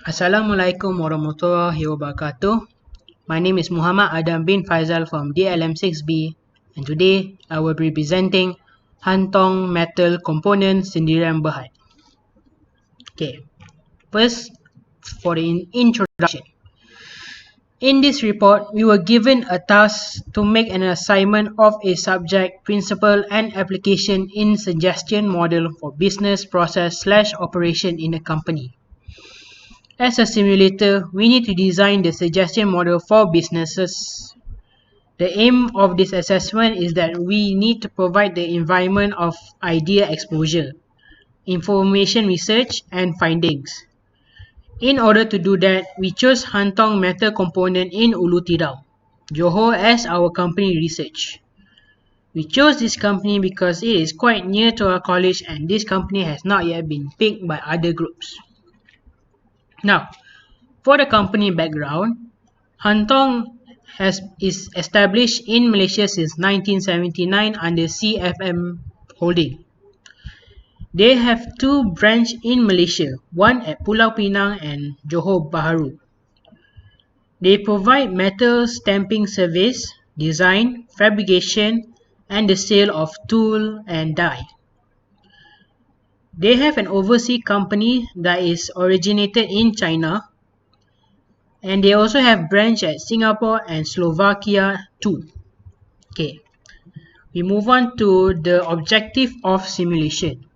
Assalamualaikum warahmatullahi wabarakatuh. My name is Muhammad Adam bin Faizal from DLM6B, and today I will be presenting Hantong Metal Component Sendirian Berhad. Okay, first for the introduction. In this report, we were given a task to make an assignment of a subject, principle, and application in suggestion model for business process/operation in a company. As a simulator, we need to design the suggestion model for businesses. The aim of this assessment is that we need to provide the environment of idea exposure, information research, and findings. In order to do that, we chose Hantong Metal Component in Ulu Tidau, Johor as our company research. We chose this company because it is quite near to our college and this company has not yet been picked by other groups. Now, for the company background, Hantong is established in Malaysia since 1979 under CFM Holding. They have two branches in Malaysia, one at Pulau Pinang and Johor Bahru. They provide metal stamping service, design, fabrication, and the sale of tool and die. They have an overseas company that is originated in China, and they also have branch at Singapore and Slovakia too. Okay, we move on to the objective of simulation.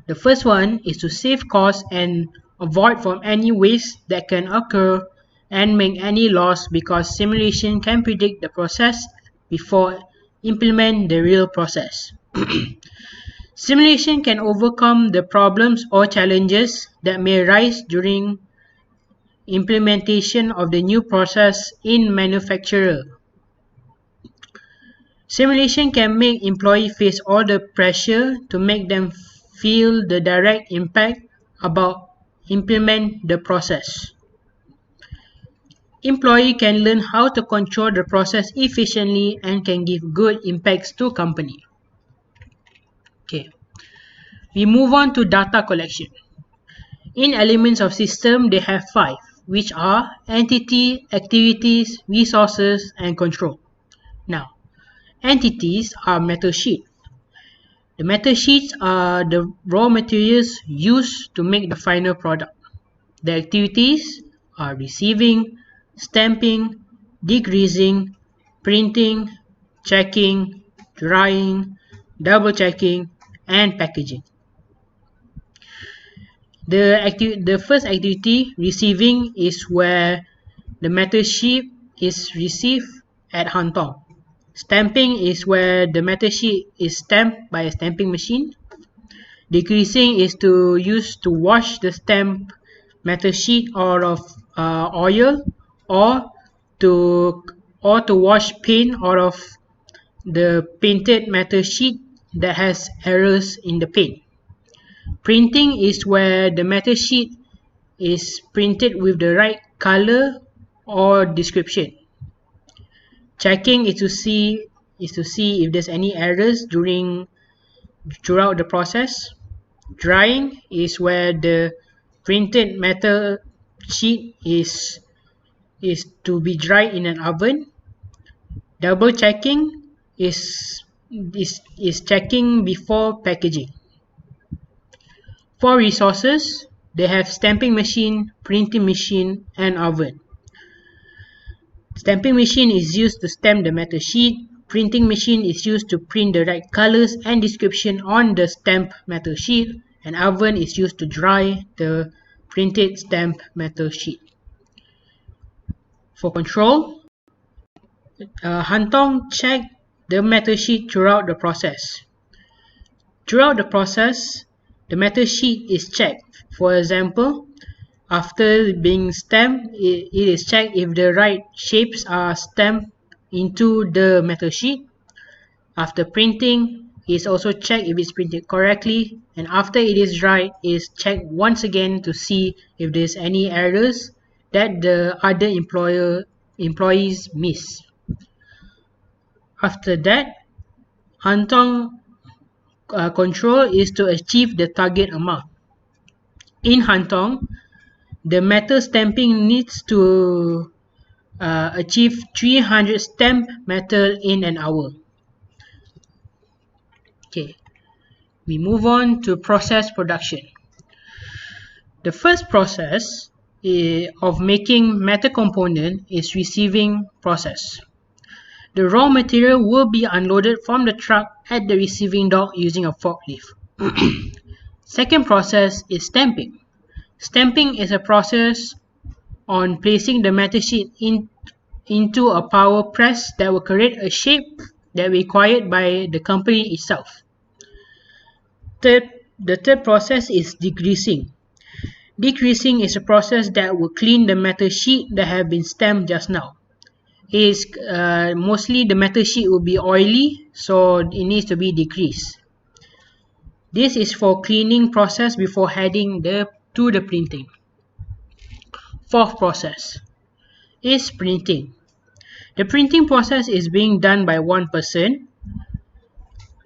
The first one is to save costs and avoid from any waste that can occur and make any loss because simulation can predict the process before implement the real process. Simulation can overcome the problems or challenges that may arise during implementation of the new process in manufacturer. Simulation can make employees face all the pressure to make them feel the direct impact about implement the process. Employee can learn how to control the process efficiently and can give good impacts to company. Okay, we move on to data collection. In elements of system, they have 5, which are entity, activities, resources, and control. Now, entities are metal sheet. The metal sheets are the raw materials used to make the final product. The activities are receiving, stamping, degreasing, printing, checking, drying, double checking, and packaging. The first activity, receiving, is where the metal sheet is received at Hantong. Stamping is where the metal sheet is stamped by a stamping machine. Degreasing is to use to wash the stamp metal sheet out of oil or to wash paint out of the painted metal sheet that has errors in the paint. Printing is where the metal sheet is printed with the right color or description. Checking is to see if there's any errors throughout the process. Drying is where the printed metal sheet is to be dried in an oven. Double checking is checking before packaging. For resources, they have stamping machine, printing machine, and oven. Stamping machine is used to stamp the metal sheet. Printing machine is used to print the right colors and description on the stamped metal sheet. And oven is used to dry the printed stamped metal sheet. For control, Hantong check the metal sheet throughout the process. Throughout the process, the metal sheet is checked. For example, after being stamped, it is checked if the right shapes are stamped into the metal sheet. After printing, it is also checked if it's printed correctly, and after it is dried, it is checked once again to see if there's any errors that the other employees miss. After that, Hantong control is to achieve the target amount. In Hantong, The metal stamping needs to achieve 300 stamp metal in an hour. Okay, we move on to process production. The first process of making metal component is receiving process. The raw material will be unloaded from the truck at the receiving dock using a forklift. Second process is stamping. Stamping is a process on placing the metal sheet into a power press that will create a shape that required by the company itself. The third process is degreasing. Degreasing is a process that will clean the metal sheet that have been stamped just now. Mostly the metal sheet will be oily, so it needs to be degreased. This is for cleaning process before heading to the printing. Fourth process is printing. The printing process is being done by one person.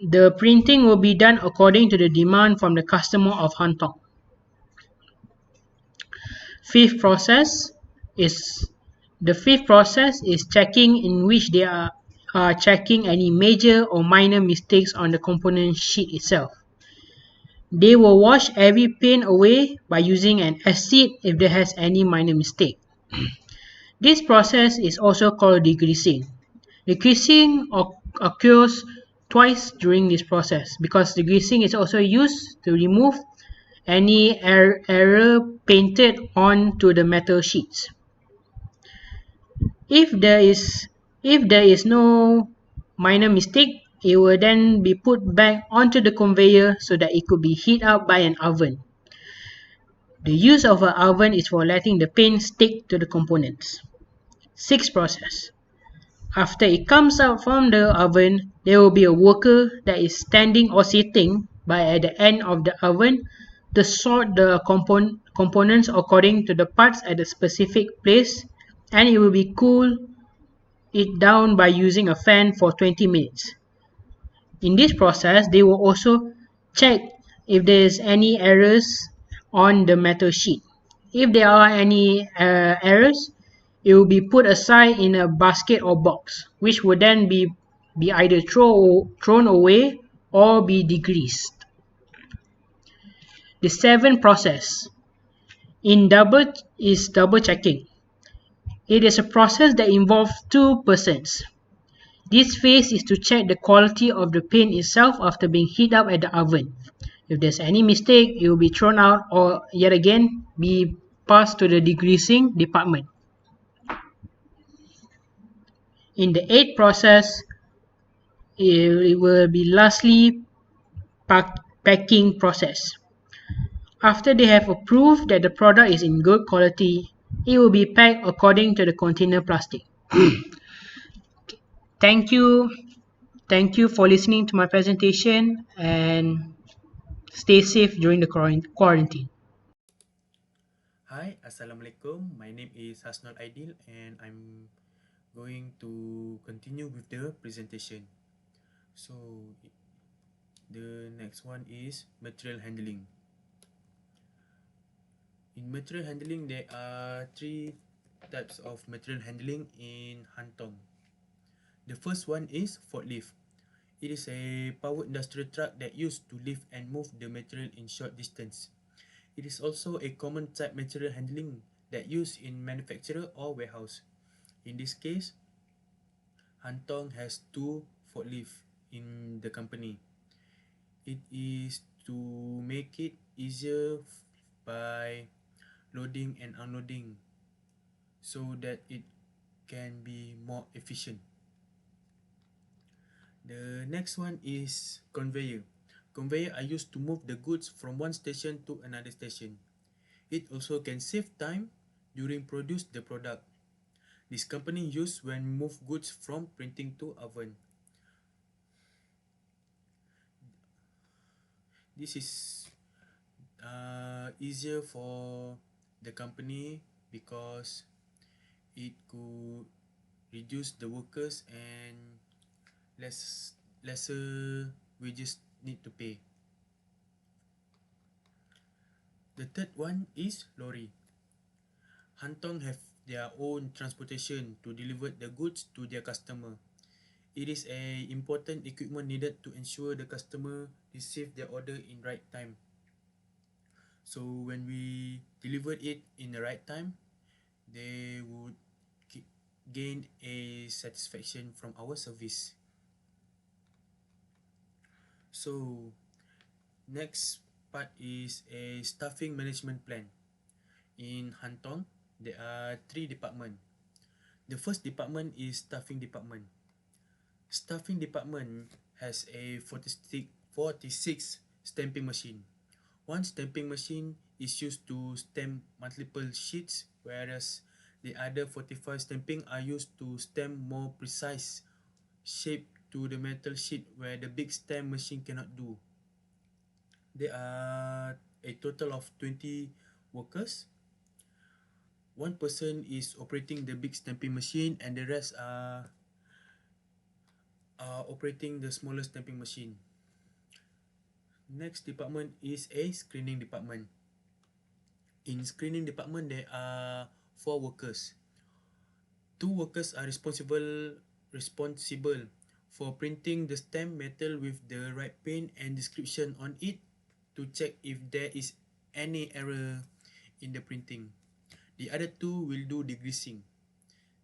The printing will be done according to the demand from the customer of Hantong. Fifth process is the fifth process is checking, in which they are checking any major or minor mistakes on the component sheet itself. They will wash every paint away by using an acid if there has any minor mistake. This process is also called degreasing. Degreasing occurs twice during this process because degreasing is also used to remove any error painted onto the metal sheets. If there is no minor mistake, it will then be put back onto the conveyor so that it could be heated up by an oven. The use of an oven is for letting the paint stick to the components. Sixth process. After it comes out from the oven, there will be a worker that is standing or sitting by at the end of the oven to sort the components according to the parts at a specific place, and it will be cool it down by using a fan for 20 minutes. In this process, they will also check if there is any errors on the metal sheet. If there are any errors, it will be put aside in a basket or box, which would then be either thrown away or be degreased. The seventh process is double checking. It is a process that involves two persons. This phase is to check the quality of the paint itself after being heated up at the oven. If there's any mistake, it will be thrown out or yet again be passed to the degreasing department. In the eighth process, it will be lastly packing process. After they have approved that the product is in good quality, it will be packed according to the container plastic. Thank you. Thank you for listening to my presentation and stay safe during the quarantine. Hi, Assalamualaikum. My name is Hasnul Aidil and I'm going to continue with the presentation. So, the next one is material handling. In material handling, there are three types of material handling in Hantong. The first one is forklift. It is a powered industrial truck that used to lift and move the material in short distance. It is also a common type material handling that used in manufacturer or warehouse. In this case, Hantong has two forklifts in the company. It is to make it easier by loading and unloading so that it can be more efficient. The next one is conveyor. Conveyor are used to move the goods from one station to another station. It also can save time during produce the product. This company used when move goods from printing to oven. This is easier for the company because it could reduce the workers and lesser wages need to pay. The third one is lorry. Hantong have their own transportation to deliver the goods to their customer. It is a important equipment needed to ensure the customer receive their order in right time. So when we deliver it in the right time, they would gain a satisfaction from our service. So next part is a staffing management plan. In Hantong, there are three departments. The first department is staffing department. Staffing department has a 46 stamping machine. One stamping machine is used to stamp multiple sheets, whereas the other 45 stamping are used to stamp more precise shape to the metal sheet where the big stamp machine cannot do. There are a total of 20 workers. One person is operating the big stamping machine and the rest are operating the smaller stamping machine. Next department is a screening department. In screening department, there are 4 workers. 2 workers are responsible for printing the stamp metal with the right paint and description on it to check if there is any error in the printing. The other 2 will do degreasing.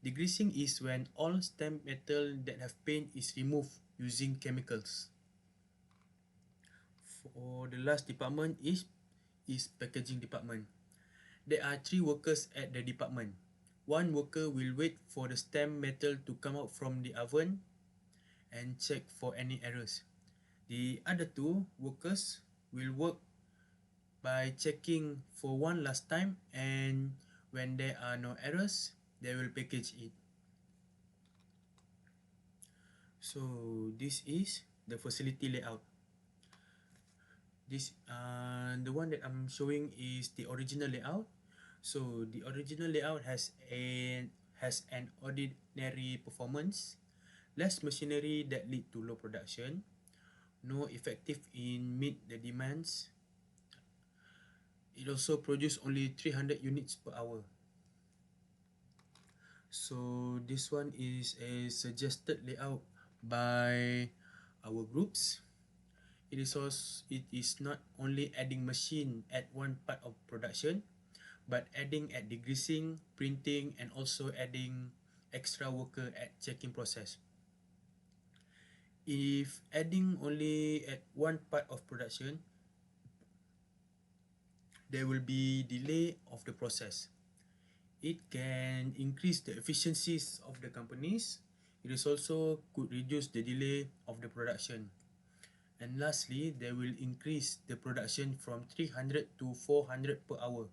Degreasing is when all stamp metal that have paint is removed using chemicals. For the last department is packaging department. There are 3 workers at the department. One worker will wait for the stamp metal to come out from the oven and check for any errors. The other 2 workers will work by checking for one last time, and when there are no errors, they will package it. So this is the facility layout. The one that I'm showing is the original layout. So the original layout has an ordinary performance, less machinery that lead to low production, no effective in meet the demands. It also produce only 300 units per hour. So this one is a suggested layout by our groups. It is not only adding machine at one part of production, but adding at degreasing, printing, and also adding extra worker at checking process. If adding only at one part of production, there will be delay of the process. It can increase the efficiencies of the companies. It is also could reduce the delay of the production. And lastly, they will increase the production from 300 to 400 per hour.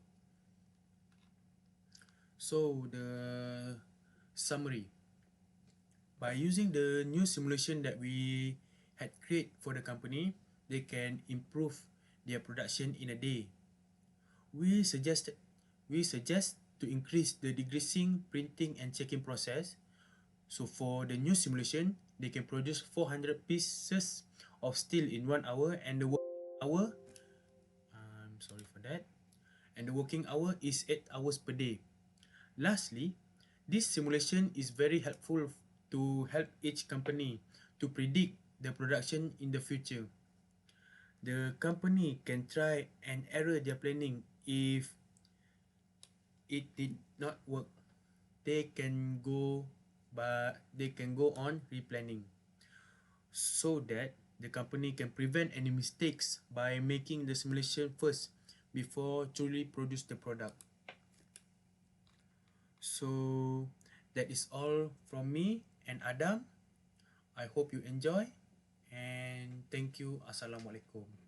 So the summary. By using the new simulation that we had created for the company, they can improve their production in a day. We suggest to increase the degreasing, printing, and checking process. So for the new simulation, they can produce 400 pieces of steel in 1 hour, and the working hour, I'm sorry for that, and the working hour is 8 hours per day. Lastly, this simulation is very helpful to help each company to predict the production in the future. The company can try and error their planning. If it did not work, they can go on replanning, so that the company can prevent any mistakes by making the simulation first before truly produce the product. So that is all from me and Adam. I hope you enjoy, and thank you. Assalamualaikum.